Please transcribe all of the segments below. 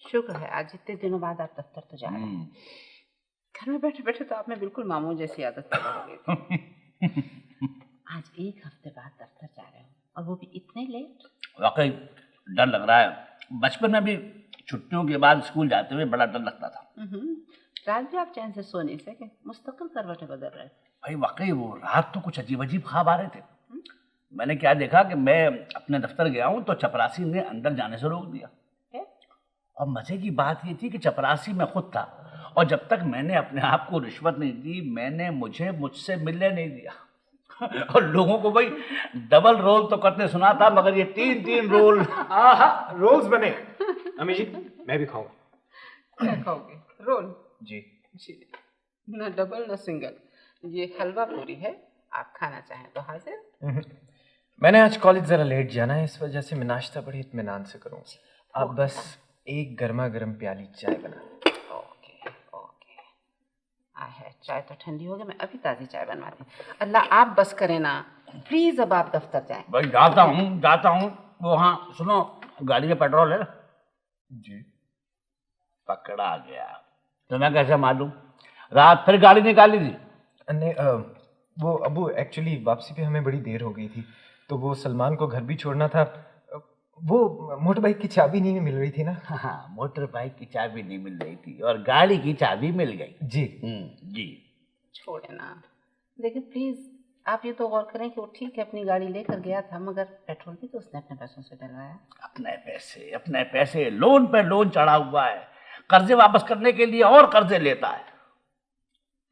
शुक्र है आज इतने दिनों बाद आप दफ्तर तो जा रहे हैं। घर में बैठे बैठे तो आप में बिल्कुल मामू जैसी आदत पैदा हो गई थी। आज एक हफ्ते बाद दफ्तर जा रहे हो और वो भी इतने लेट। वाकई डर लग रहा है। बचपन में भी छुट्टियों के बाद स्कूल जाते हुए बड़ा डर लगता था। रात भी आप चैन से सो नहीं सके, मुस्तकिल करवटें बदल रहे थे। भाई वाकई वो रात तो कुछ अजीब अजीब ख्वाब आ रहे थे। मैंने क्या देखा कि मैं अपने दफ्तर गया हूँ तो चपरासी ने अंदर जाने से रोक दिया। और मजे की बात ये थी कि चपरासी मैं खुद था और जब तक मैंने अपने आप को रिश्वत नहीं दी मैंने मुझसे मिलने नहीं दिया। और लोगों को भाई डबल रोल तो करते सुना था मगर ये तीन तीन रोल। रोल्स बने। अम्मी जी मैं भी खाऊंगा। क्या खाओगे? रोल? जी न डबल न सिंगल। ये हलवा पूरी है, आप खाना चाहें तो हाजिर। मैंने आज कॉलेज जरा लेट जाना है इस वजह से मैं नाश्ता बड़ी इत्मीनान से करूँगा। आप बस एक गर्मा गर्म प्याली चाय बना। Okay okay. है चाय तो ठंडी हो गई, मैं अभी ताज़ी चाय बनवाती हूँ। अल्लाह आप बस करें ना प्लीज, अब आप दफ्तर जाएं। भाई जाता हूँ। वो हाँ सुनो, गाड़ी में पेट्रोल है? जी पकड़ा गया। तुम्हें कैसे मालूम? रात फिर गाड़ी निकाली थी? नहीं वो अबू एक्चुअली वापसी पे हमें बड़ी देर हो गई थी तो वो सलमान को घर भी छोड़ना था। वो मोटर बाइक की चाबी नहीं मिल रही थी ना। हाँ मोटर बाइक की चाबी नहीं मिल रही थी और गाड़ी की चाबी मिल गई। जी जी छोड़े ना, लेकिन प्लीज आप ये तो गौर करें कि वो ठीक है अपनी गाड़ी लेकर गया था मगर पेट्रोल भी तो उसने अपने पैसों से डलवाया। अपने पैसे लोन पे लोन चढ़ा हुआ है, कर्जे वापस करने के लिए और कर्जे लेता है।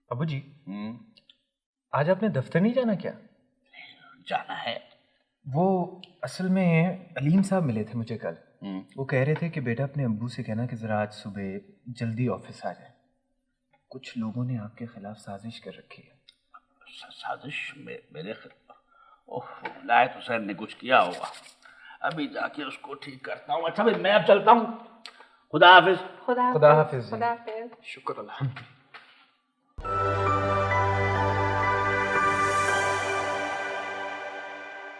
अबू जी आज आपने दफ्तर नहीं जाना क्या? जाना है। वो असल में अलीम साहब मिले थे मुझे कल। वो कह रहे थे कि बेटा अपने अब्बू से कहना कि जरा आज सुबह जल्दी ऑफिस आ जाए, कुछ लोगों ने आपके खिलाफ साजिश कर रखी है। साजिश मेरे खिलाफ? ओह लायत हुसैन ने कुछ किया होगा, अभी जाके उसको ठीक करता हूँ। अच्छा भाई मैं अब चलता हूँ। खुदा हाफिज। खुदा हाफिज। खुदा हाफिज। शुक्र अल्लाह।